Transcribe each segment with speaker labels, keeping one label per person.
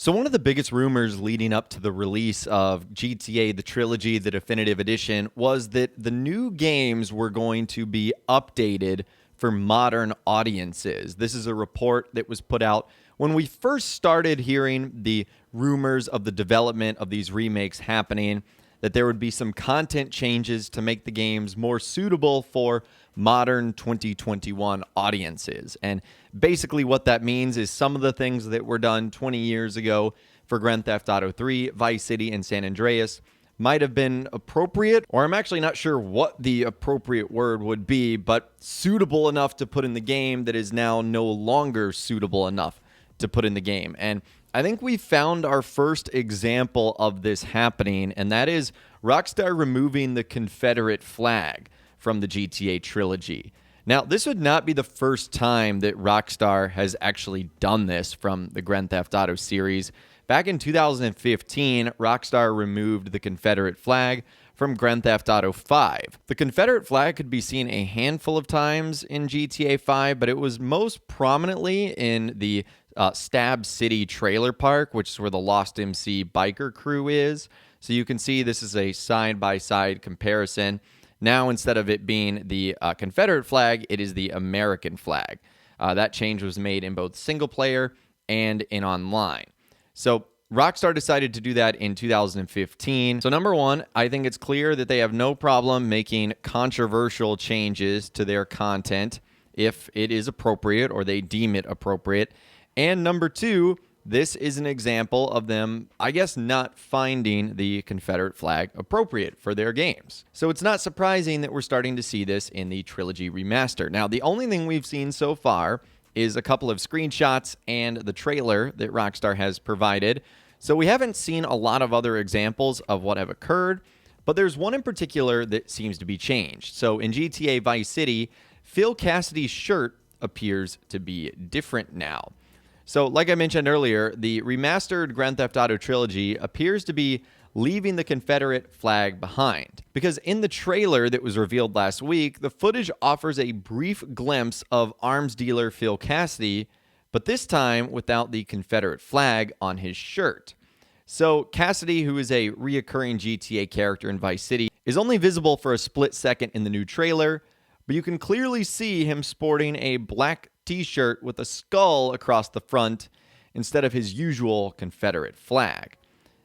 Speaker 1: So one of the biggest rumors leading up to the release of GTA, the Trilogy, the Definitive Edition, was that the new games were going to be updated for modern audiences. This is a report that was put out when we first started hearing the rumors of the development of these remakes happening, that there would be some content changes to make the games more suitable for modern 2021 audiences. And basically what that means is some of the things that were done 20 years ago for Grand Theft Auto 3, Vice City, and San Andreas might have been appropriate, or I'm actually not sure what the appropriate word would be, but suitable enough to put in the game that is now no longer suitable enough to put in the game. And I think we found our first example of this happening, and that is Rockstar removing the Confederate flag from the GTA trilogy. Now, this would not be the first time that Rockstar has actually done this from the Grand Theft Auto series. Back in 2015, Rockstar removed the Confederate flag from Grand Theft Auto 5. The Confederate flag could be seen a handful of times in GTA 5, but it was most prominently in the Stab City trailer park, which is where the Lost MC biker crew is. So you can see this is a side-by-side comparison. Now, instead of it being the Confederate flag, it is the American flag. That change was made in both single player and in online. So Rockstar decided to do that in 2015. So number one, I think it's clear that they have no problem making controversial changes to their content if it is appropriate or they deem it appropriate. And number two, this is an example of them, I guess, not finding the Confederate flag appropriate for their games. So it's not surprising that we're starting to see this in the Trilogy remaster. Now, the only thing we've seen so far is a couple of screenshots and the trailer that Rockstar has provided. So we haven't seen a lot of other examples of what have occurred, but there's one in particular that seems to be changed. So in GTA Vice City, Phil Cassidy's shirt appears to be different now. So like I mentioned earlier, the remastered Grand Theft Auto Trilogy appears to be leaving the Confederate flag behind. Because in the trailer that was revealed last week, the footage offers a brief glimpse of arms dealer Phil Cassidy, but this time without the Confederate flag on his shirt. So Cassidy, who is a reoccurring GTA character in Vice City, is only visible for a split second in the new trailer, but you can clearly see him sporting a black t-shirt with a skull across the front instead of his usual Confederate flag.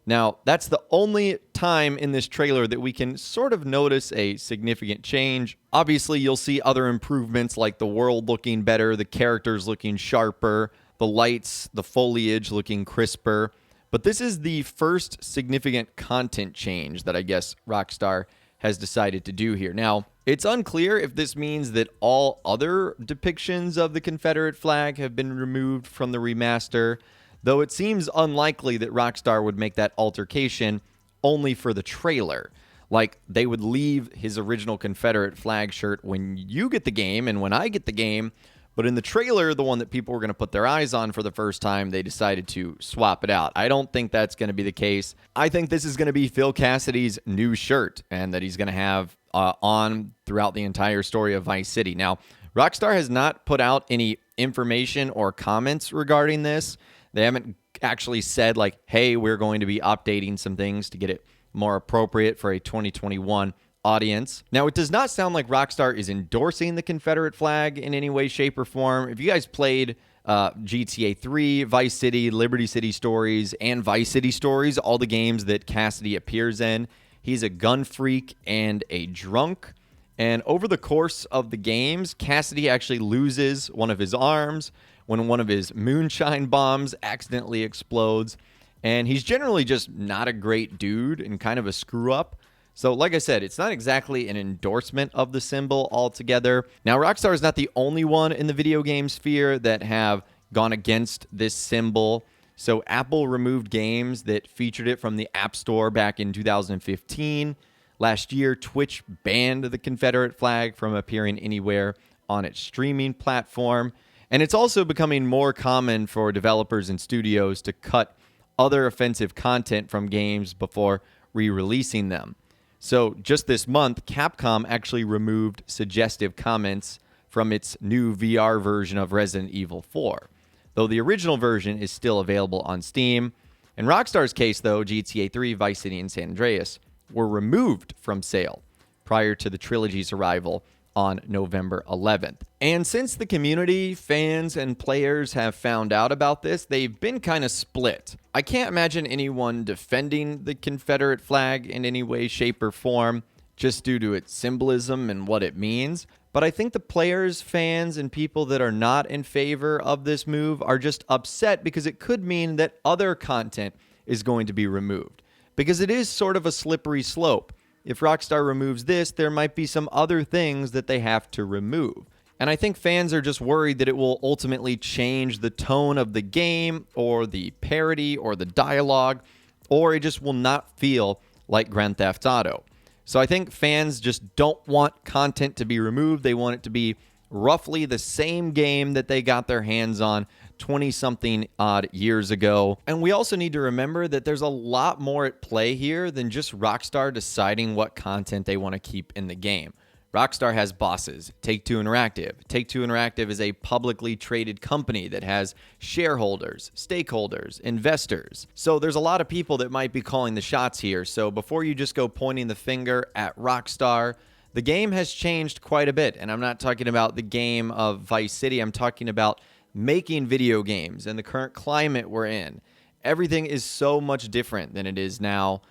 Speaker 1: Now, that's the only time in this trailer that we can sort of notice a significant change. Obviously, you'll see other improvements like the world looking better, the characters looking sharper, the lights, the foliage looking crisper. But this is the first significant content change that I guess Rockstar has decided to do here. Now, it's unclear if this means that all other depictions of the Confederate flag have been removed from the remaster, though it seems unlikely that Rockstar would make that altercation only for the trailer. Like, they would leave his original Confederate flag shirt when you get the game and when I get the game, but in the trailer, the one that people were going to put their eyes on for the first time, they decided to swap it out. I don't think that's going to be the case. I think this is going to be Phil Cassidy's new shirt and that he's going to have on throughout the entire story of Vice City. Now, Rockstar has not put out any information or comments regarding this. They haven't actually said, like, hey, we're going to be updating some things to get it more appropriate for a 2021 audience. Now, it does not sound like Rockstar is endorsing the Confederate flag in any way, shape, or form. If you guys played GTA 3, Vice City, Liberty City Stories, and Vice City Stories, all the games that Cassidy appears in, he's a gun freak and a drunk. And over the course of the games, Cassidy actually loses one of his arms when one of his moonshine bombs accidentally explodes. And he's generally just not a great dude and kind of a screw-up. So like I said, it's not exactly an endorsement of the symbol altogether. Now, Rockstar is not the only one in the video game sphere that have gone against this symbol. So Apple removed games that featured it from the App Store back in 2015. Last year, Twitch banned the Confederate flag from appearing anywhere on its streaming platform. And it's also becoming more common for developers and studios to cut other offensive content from games before re-releasing them. So just this month, Capcom actually removed suggestive comments from its new VR version of Resident Evil 4. Though the original version is still available on Steam, In Rockstar's case, though, GTA 3, Vice City, and San Andreas were removed from sale prior to the trilogy's arrival on November 11th. And since the community, fans, and players have found out about this, they've been kind of split. I can't imagine anyone defending the Confederate flag in any way, shape, or form just due to its symbolism and what it means. But I think the players, fans, and people that are not in favor of this move are just upset because it could mean that other content is going to be removed. Because it is sort of a slippery slope. If Rockstar removes this, there might be some other things that they have to remove. And I think fans are just worried that it will ultimately change the tone of the game or the parody or the dialogue, or it just will not feel like Grand Theft Auto. So I think fans just don't want content to be removed. They want it to be roughly the same game that they got their hands on 20-something odd years ago. And we also need to remember that there's a lot more at play here than just Rockstar deciding what content they want to keep in the game. Rockstar has bosses, Take-Two Interactive. Take-Two Interactive is a publicly traded company that has shareholders, stakeholders, investors. So there's a lot of people that might be calling the shots here. So before you just go pointing the finger at Rockstar, the game has changed quite a bit. And I'm not talking about the game of Vice City. I'm talking about making video games and the current climate we're in. Everything is so much different than it is now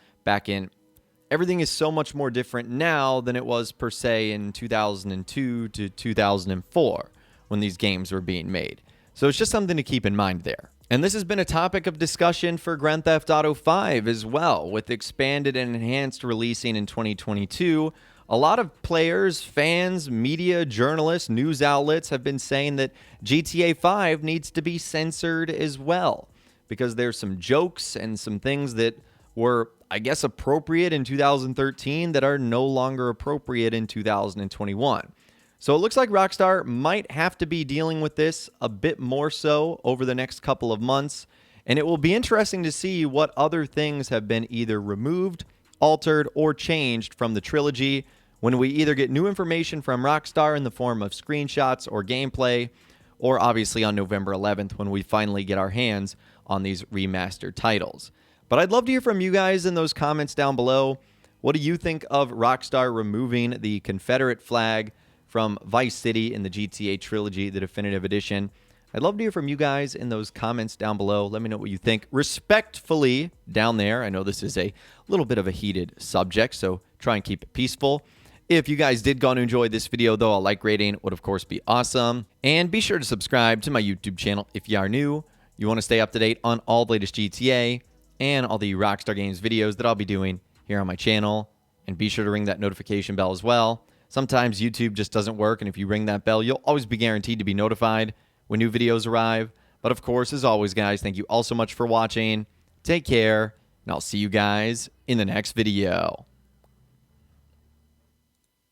Speaker 1: Everything is so much more different now than it was, per se, in 2002 to 2004 when these games were being made. So it's just something to keep in mind there. And this has been a topic of discussion for Grand Theft Auto 5 as well, with expanded and enhanced releasing in 2022. A lot of players, fans, media, journalists, news outlets have been saying that GTA 5 needs to be censored as well, because there's some jokes and some things that were, I guess, appropriate in 2013 that are no longer appropriate in 2021. So it looks like Rockstar might have to be dealing with this a bit more so over the next couple of months, and it will be interesting to see what other things have been either removed, altered, or changed from the trilogy when we either get new information from Rockstar in the form of screenshots or gameplay, or obviously on November 11th when we finally get our hands on these remastered titles. But I'd love to hear from you guys in those comments down below. What do you think of Rockstar removing the Confederate flag from Vice City in the GTA Trilogy, the Definitive Edition? I'd love to hear from you guys in those comments down below. Let me know what you think respectfully down there. I know this is a little bit of a heated subject, so try and keep it peaceful. If you guys did go and enjoy this video, though, a like rating would, of course, be awesome. And be sure to subscribe to my YouTube channel if you are new. You want to stay up to date on all the latest GTA and all the Rockstar Games videos that I'll be doing here on my channel. And be sure to ring that notification bell as well. Sometimes YouTube just doesn't work, and if you ring that bell, you'll always be guaranteed to be notified when new videos arrive. But of course, as always, guys, thank you all so much for watching. Take care, and I'll see you guys in the next video.